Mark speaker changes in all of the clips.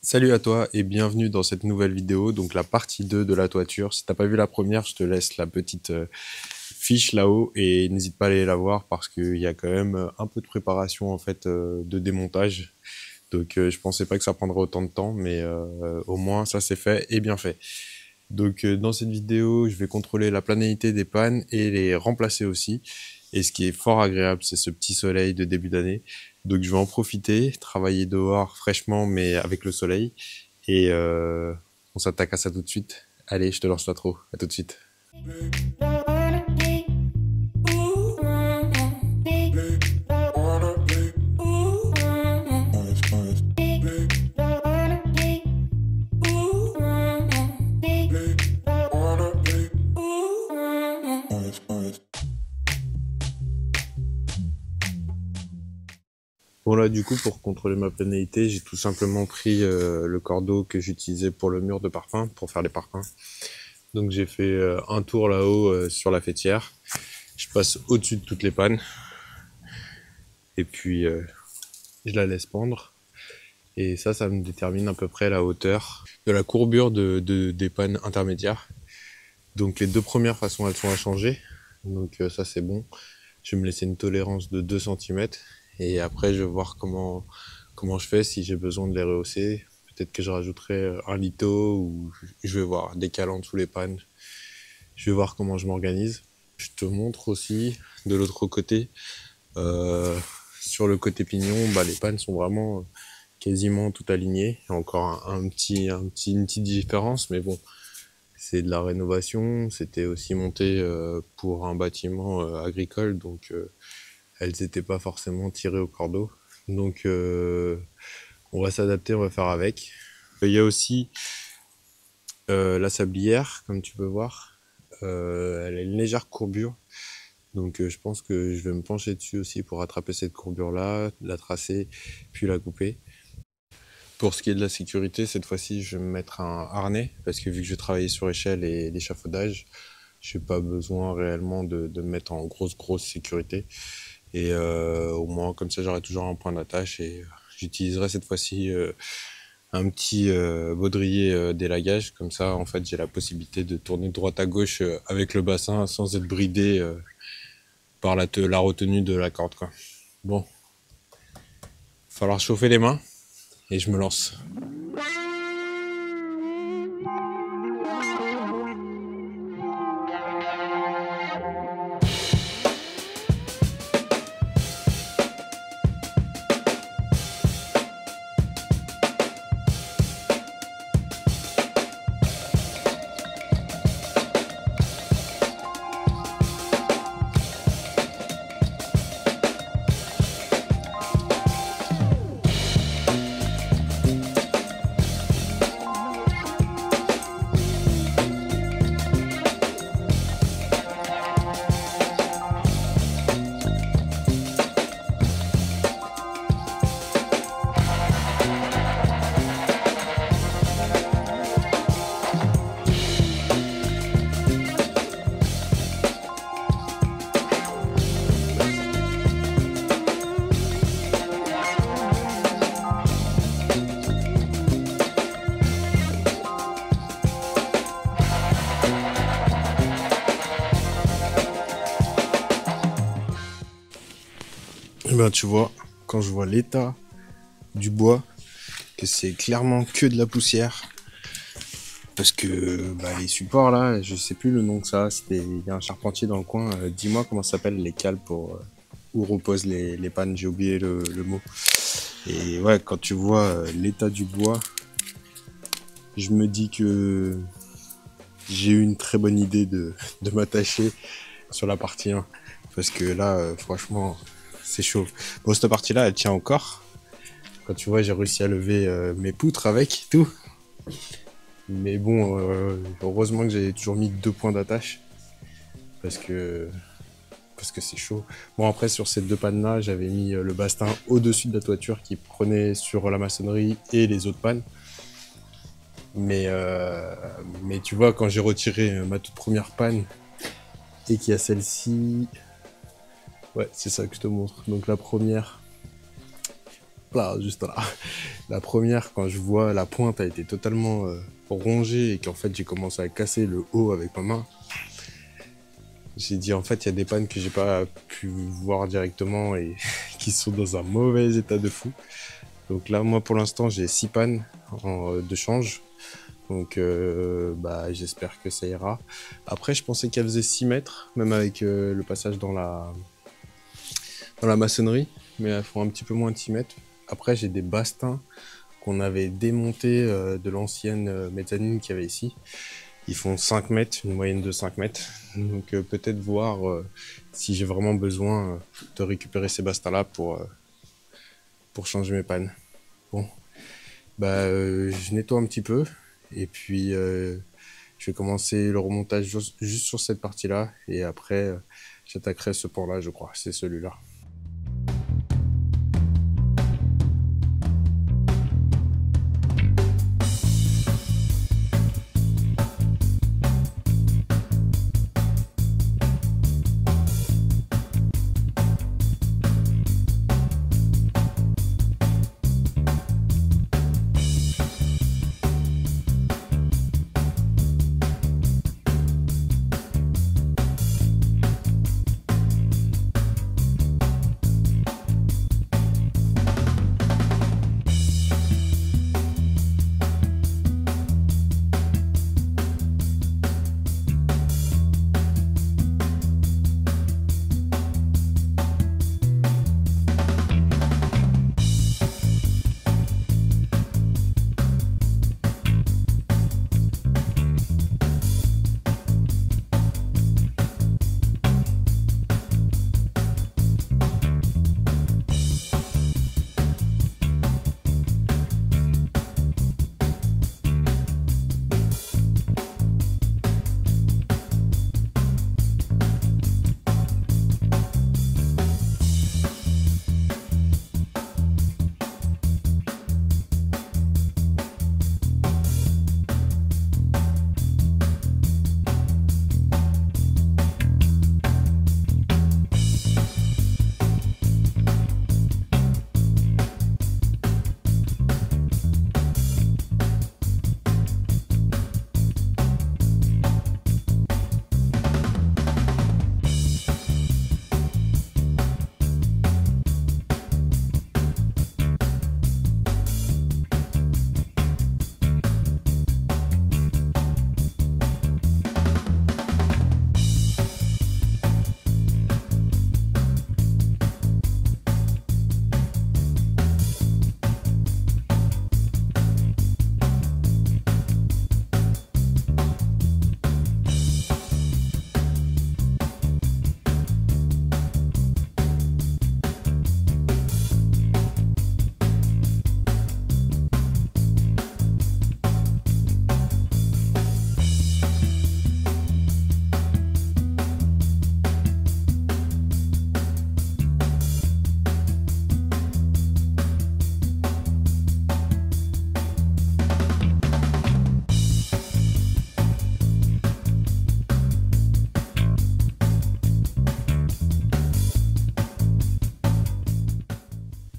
Speaker 1: Salut à toi et bienvenue dans cette nouvelle vidéo, donc la partie 2 de la toiture. Si t'as pas vu la première, je te laisse la petite fiche là-haut et n'hésite pas à aller la voir parce qu'il y a quand même un peu de préparation en fait de démontage. Donc je pensais pas que ça prendrait autant de temps, mais au moins ça c'est fait et bien fait. Donc dans cette vidéo, je vais contrôler la planéité des pannes et les remplacer aussi. Et ce qui est fort agréable, c'est ce petit soleil de début d'année. Donc je vais en profiter, travailler dehors fraîchement mais avec le soleil. Et on s'attaque à ça tout de suite. Allez, je te lance l'intro. À tout de suite. Bon là du coup pour contrôler ma planéité, j'ai tout simplement pris le cordeau que j'utilisais pour le mur de parfum, pour faire les parfums. Donc j'ai fait un tour là-haut sur la fêtière. Je passe au-dessus de toutes les pannes. Et puis je la laisse pendre. Et ça me détermine à peu près la hauteur de la courbure des pannes intermédiaires. Donc les deux premières façons elles sont à changer. Donc ça c'est bon. Je vais me laisser une tolérance de 2 cm. Et après je vais voir comment je fais, si j'ai besoin de les rehausser. Peut-être que je rajouterai un litho ou je vais voir décalant sous les pannes. Je vais voir comment je m'organise. Je te montre aussi de l'autre côté. Sur le côté pignon, les pannes sont vraiment quasiment tout alignées. Il y a encore une petite différence, mais bon, c'est de la rénovation. C'était aussi monté pour un bâtiment agricole, donc elles n'étaient pas forcément tirées au cordeau. Donc on va s'adapter, on va faire avec. Il y a aussi la sablière, comme tu peux voir. Elle a une légère courbure. Donc je pense que je vais me pencher dessus aussi pour rattraper cette courbure-là, la tracer, puis la couper. Pour ce qui est de la sécurité, cette fois-ci, je vais me mettre un harnais, parce que vu que je vais travailler sur échelle et l'échafaudage, je n'ai pas besoin réellement de me mettre en grosse sécurité. Et au moins, comme ça, j'aurai toujours un point d'attache et j'utiliserai cette fois-ci un petit baudrier d'élagage. Comme ça, en fait, j'ai la possibilité de tourner de droite à gauche avec le bassin sans être bridé par la retenue de la corde, quoi. Bon, il va falloir chauffer les mains et je me lance. Et ben tu vois, quand je vois l'état du bois, que c'est clairement que de la poussière, parce que les supports là, je sais plus le nom que ça, il y a un charpentier dans le coin, dis-moi comment ça s'appelle les cales pour où reposent les pannes, j'ai oublié le mot. Et ouais, quand tu vois l'état du bois, je me dis que j'ai eu une très bonne idée de m'attacher sur la partie 1, parce que là, franchement, c'est chaud. Bon, cette partie-là, elle tient encore. Quand tu vois, j'ai réussi à lever mes poutres avec, tout. Mais bon, heureusement que j'ai toujours mis 2 points d'attache. Parce que c'est chaud. Bon, après, sur ces 2 pannes-là, j'avais mis le bastin au-dessus de la toiture qui prenait sur la maçonnerie et les autres pannes. Mais tu vois, quand j'ai retiré ma toute première panne et qu'il y a celle-ci... Ouais, c'est ça que je te montre. Donc la première, là, juste là. La première, quand je vois la pointe a été totalement rongée et qu'en fait j'ai commencé à casser le haut avec ma main, j'ai dit en fait il y a des pannes que j'ai pas pu voir directement et qui sont dans un mauvais état de fou. Donc là, moi pour l'instant j'ai 6 pannes de change. Donc j'espère que ça ira. Après je pensais qu'elle faisait 6 mètres, même avec le passage dans la maçonnerie, mais elles font un petit peu moins de 6 mètres. Après j'ai des bastings qu'on avait démontés de l'ancienne mezzanine qu'il y avait ici. Ils font 5 mètres, une moyenne de 5 mètres. Donc peut-être voir si j'ai vraiment besoin de récupérer ces bastings-là pour changer mes pannes. Bon, je nettoie un petit peu et puis je vais commencer le remontage juste sur cette partie-là et après j'attaquerai ce pan-là, je crois, c'est celui-là.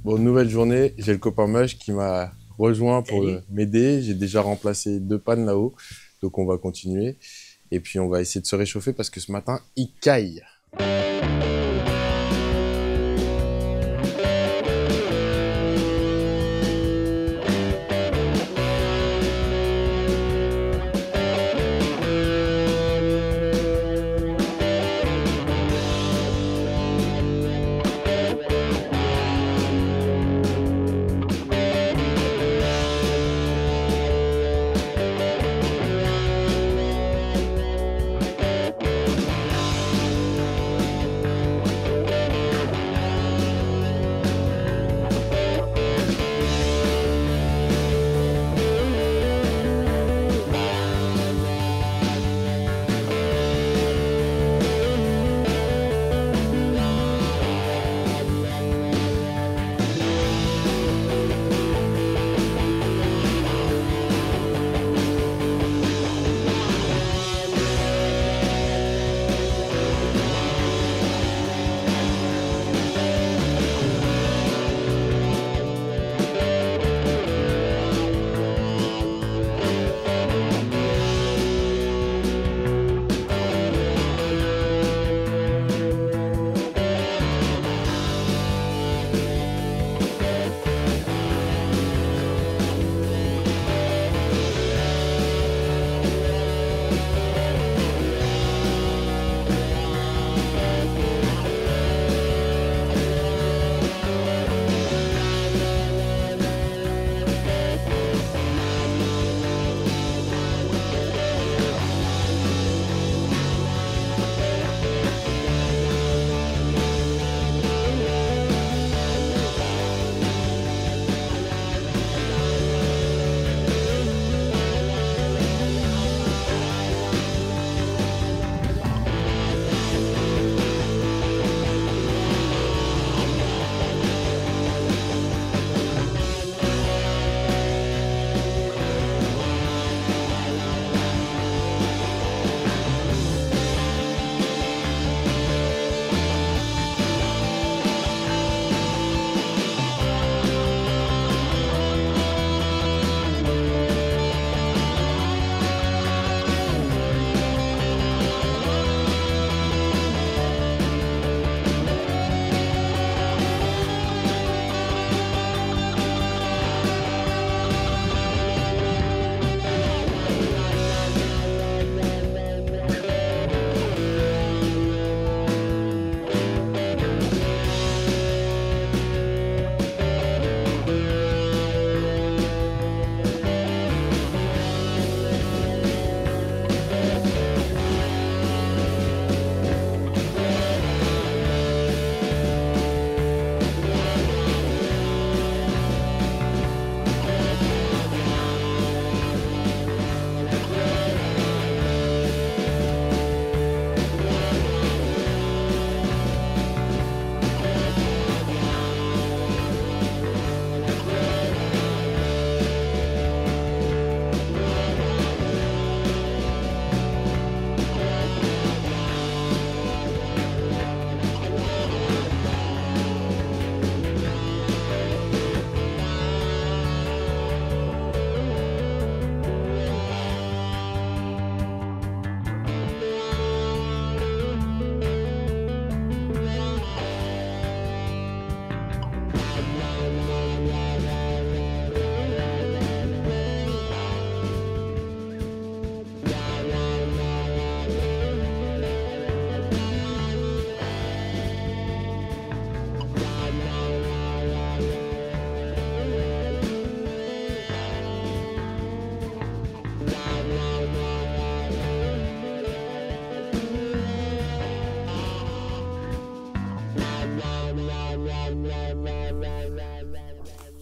Speaker 1: Bon, nouvelle journée, j'ai le copain Mush qui m'a rejoint pour m'aider. J'ai déjà remplacé 2 pannes là-haut, donc on va continuer. Et puis on va essayer de se réchauffer parce que ce matin, il caille.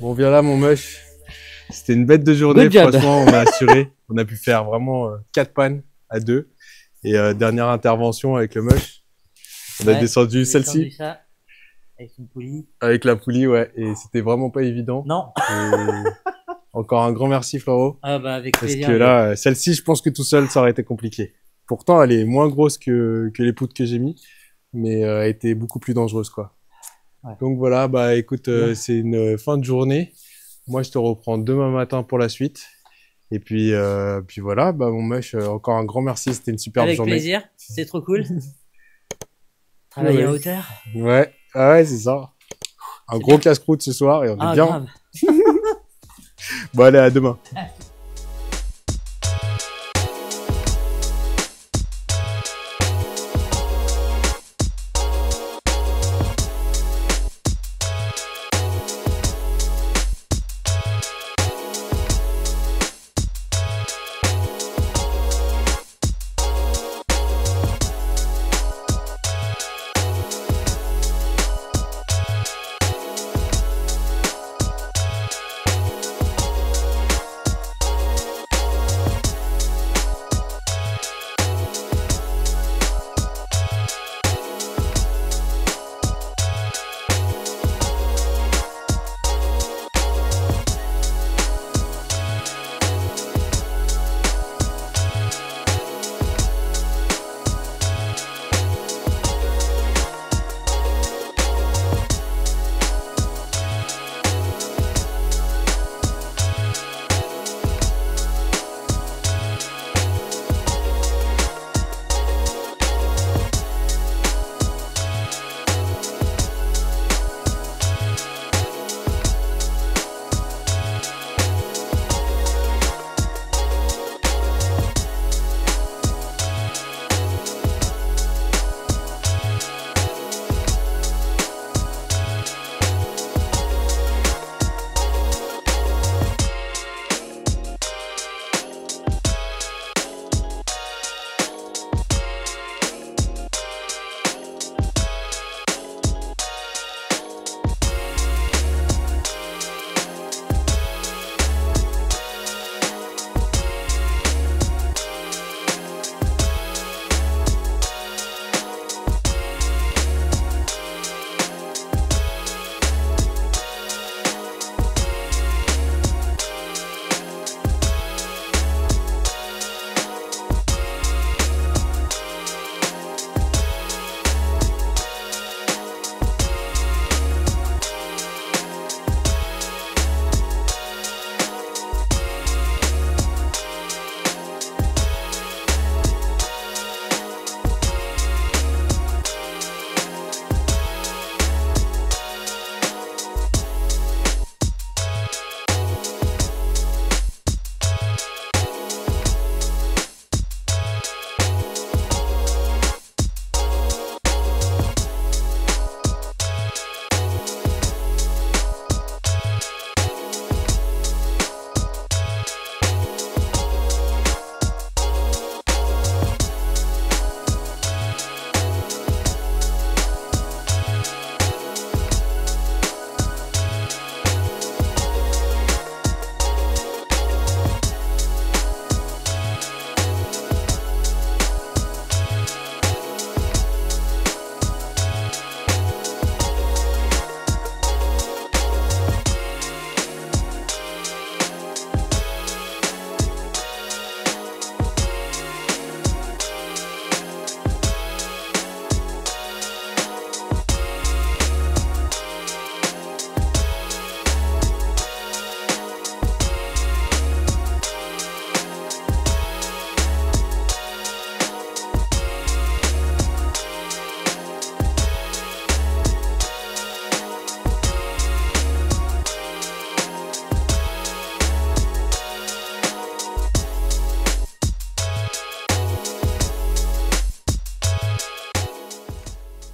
Speaker 1: Bon, viens là, mon mush. C'était une bête de journée, franchement, on a assuré. On a pu faire vraiment 4 pannes à 2. Et dernière intervention avec le mush. On a descendu celle-ci.
Speaker 2: Avec une poulie.
Speaker 1: Avec la poulie, ouais. Et c'était vraiment pas évident.
Speaker 2: Non.
Speaker 1: Et encore un grand merci, frérot.
Speaker 2: Ah bah avec plaisir.
Speaker 1: Parce que là, celle-ci, je pense que tout seul, ça aurait été compliqué. Pourtant, elle est moins grosse que les poutres que j'ai mis. Mais elle était beaucoup plus dangereuse, quoi. Ouais. Donc voilà, bah écoute, c'est une fin de journée. Moi, je te reprends demain matin pour la suite. Et puis voilà, bah mon mush, encore un grand merci, c'était une superbe journée.
Speaker 2: Avec plaisir, c'était trop cool. Travailler en hauteur.
Speaker 1: Ouais, ah ouais, c'est ça. Un gros casse-croûte ce soir et on est bien.
Speaker 2: Grave.
Speaker 1: Bon, allez, à demain.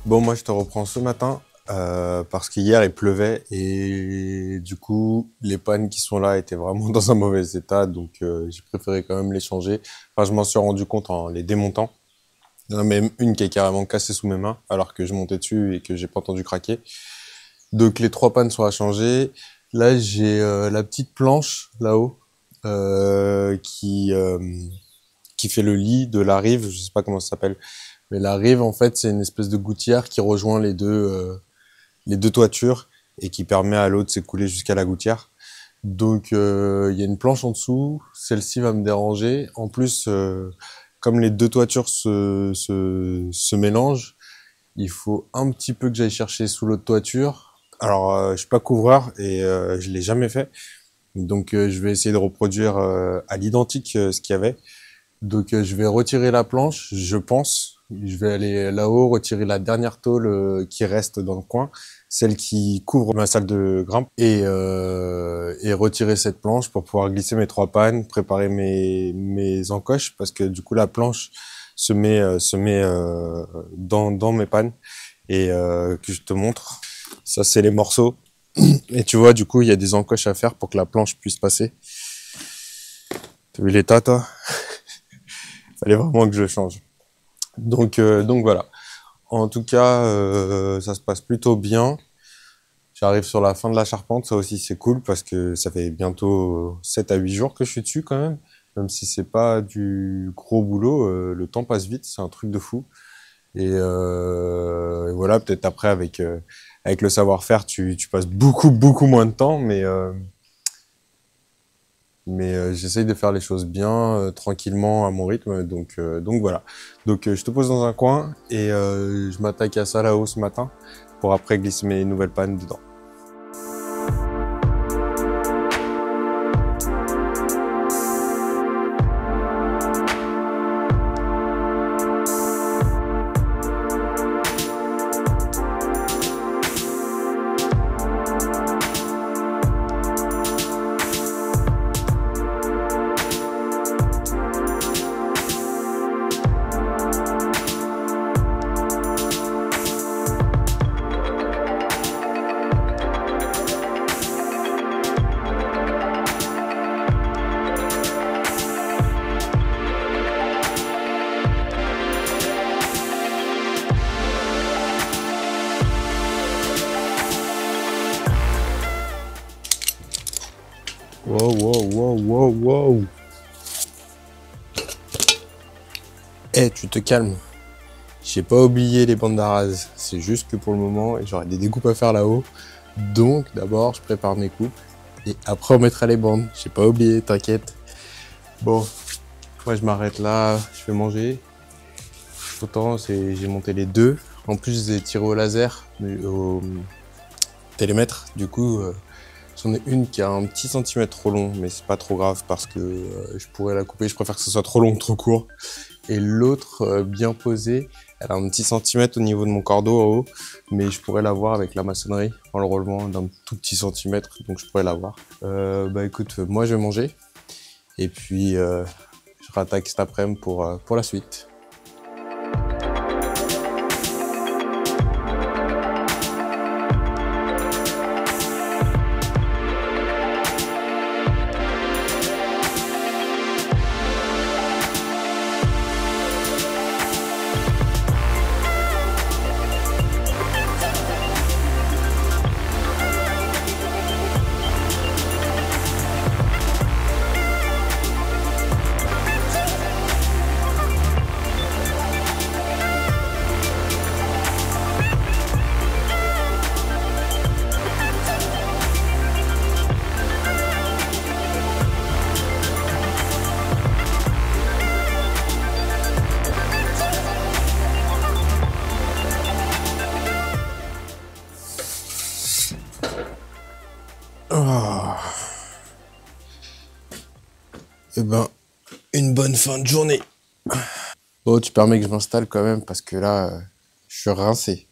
Speaker 1: Bon, moi, je te reprends ce matin parce qu'hier, il pleuvait et du coup, les pannes qui sont là étaient vraiment dans un mauvais état, donc j'ai préféré quand même les changer. Enfin, je m'en suis rendu compte en les démontant. Il y en a même une qui est carrément cassée sous mes mains alors que je montais dessus et que j'ai pas entendu craquer. Donc les 3 pannes sont à changer. Là, j'ai la petite planche là-haut qui fait le lit de la rive. Je sais pas comment ça s'appelle, mais la rive en fait, c'est une espèce de gouttière qui rejoint les deux toitures et qui permet à l'eau de s'écouler jusqu'à la gouttière. Donc il y a une planche en dessous. Celle-ci va me déranger. En plus, comme les deux toitures se mélangent, il faut un petit peu que j'aille chercher sous l'autre toiture. Alors, je suis pas couvreur et je l'ai jamais fait. Donc, je vais essayer de reproduire à l'identique ce qu'il y avait. Donc, je vais retirer la planche, je pense. Je vais aller là-haut, retirer la dernière tôle qui reste dans le coin, celle qui couvre ma salle de grimpe, et retirer cette planche pour pouvoir glisser mes trois pannes, préparer mes encoches, parce que du coup, la planche se met dans mes pannes et que je te montre. Ça, c'est les morceaux. Et tu vois, du coup, il y a des encoches à faire pour que la planche puisse passer. T'as vu l'état, toi? Fallait vraiment que je change. Donc voilà. En tout cas, ça se passe plutôt bien. J'arrive sur la fin de la charpente. Ça aussi, c'est cool parce que ça fait bientôt 7 à 8 jours que je suis dessus quand même. Même si c'est pas du gros boulot, le temps passe vite. C'est un truc de fou. Et voilà, peut-être après avec le savoir-faire, tu passes beaucoup moins de temps, mais j'essaye de faire les choses bien, tranquillement, à mon rythme, donc voilà. Donc je te pose dans un coin et je m'attaque à ça là-haut ce matin pour après glisser mes nouvelles pannes dedans. Wow. Eh, tu te calmes. J'ai pas oublié les bandes d'arase. C'est juste que pour le moment, j'aurai des découpes à faire là-haut. Donc, d'abord, je prépare mes coupes. Et après, on mettra les bandes. J'ai pas oublié, t'inquiète. Bon, moi, je m'arrête là. Je vais manger. Autant, j'ai monté les deux. En plus, j'ai tiré au laser, au télémètre. Du coup, j'en ai une qui a un petit centimètre trop long, mais c'est pas trop grave parce que je pourrais la couper. Je préfère que ce soit trop long que trop court. Et l'autre, bien posée, elle a un petit centimètre au niveau de mon cordeau en haut, mais je pourrais l'avoir avec la maçonnerie en le relevant d'un tout petit centimètre, donc je pourrais l'avoir. Bah écoute, moi je vais manger et puis je rattaque cet après-midi pour la suite. Eh ben, une bonne fin de journée. Bon, tu permets que je m'installe quand même parce que là, je suis rincé.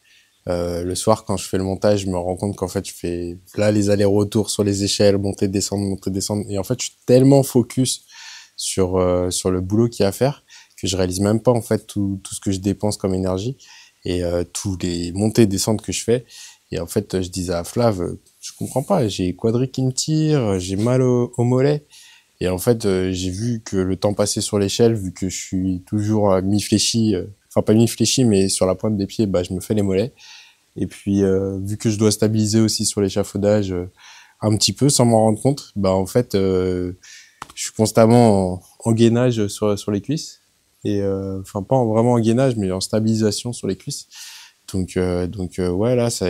Speaker 1: Le soir, quand je fais le montage, je me rends compte qu'en fait, je fais là les allers-retours sur les échelles, monter, descendre. Et en fait, je suis tellement focus sur le boulot qu'il y a à faire que je réalise même pas en fait tout ce que je dépense comme énergie et tous les montées, descentes que je fais. Et en fait, je disais à Flav, je comprends pas, j'ai quadri qui me tire, j'ai mal au mollet. Et en fait, j'ai vu que le temps passé sur l'échelle, vu que je suis toujours mi-fléchi, enfin pas mi-fléchi, mais sur la pointe des pieds, bah je me fais les mollets. Et puis, vu que je dois stabiliser aussi sur l'échafaudage, un petit peu sans m'en rendre compte. Bah en fait, je suis constamment en gainage sur les cuisses et enfin pas vraiment en gainage, mais en stabilisation sur les cuisses. Donc ouais, là ça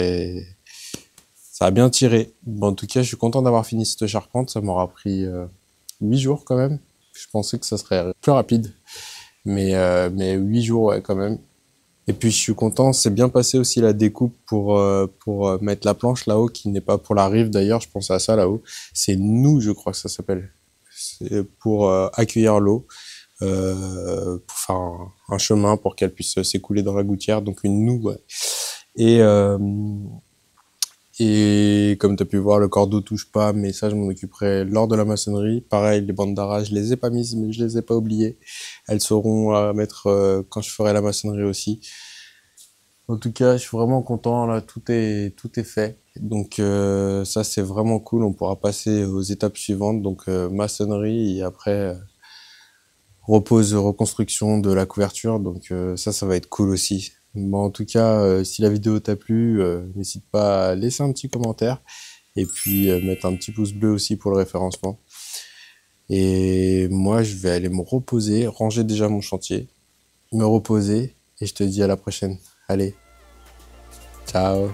Speaker 1: a bien tiré. Bon, en tout cas, je suis content d'avoir fini cette charpente. Ça m'aura pris 8 jours quand même. Je pensais que ça serait plus rapide, mais 8 jours ouais quand même. Et puis je suis content, c'est bien passé aussi la découpe pour mettre la planche là-haut, qui n'est pas pour la rive d'ailleurs, je pensais à ça là-haut. C'est nous, je crois que ça s'appelle. C'est pour accueillir l'eau, pour faire un chemin pour qu'elle puisse s'écouler dans la gouttière, donc une noue, ouais. Et, euh, et comme tu as pu voir, le cordeau touche pas, mais ça je m'en occuperai lors de la maçonnerie. Pareil, les bandes d'arrage, je les ai pas mises, mais je les ai pas oubliées. Elles seront à mettre quand je ferai la maçonnerie aussi. En tout cas, je suis vraiment content, là, tout est fait. Donc ça, c'est vraiment cool. On pourra passer aux étapes suivantes, donc maçonnerie et après repose, reconstruction de la couverture. Donc ça va être cool aussi. Bon, en tout cas, si la vidéo t'a plu, n'hésite pas à laisser un petit commentaire et puis mettre un petit pouce bleu aussi pour le référencement. Et moi, je vais aller me reposer, ranger déjà mon chantier, me reposer et je te dis à la prochaine. Allez, ciao!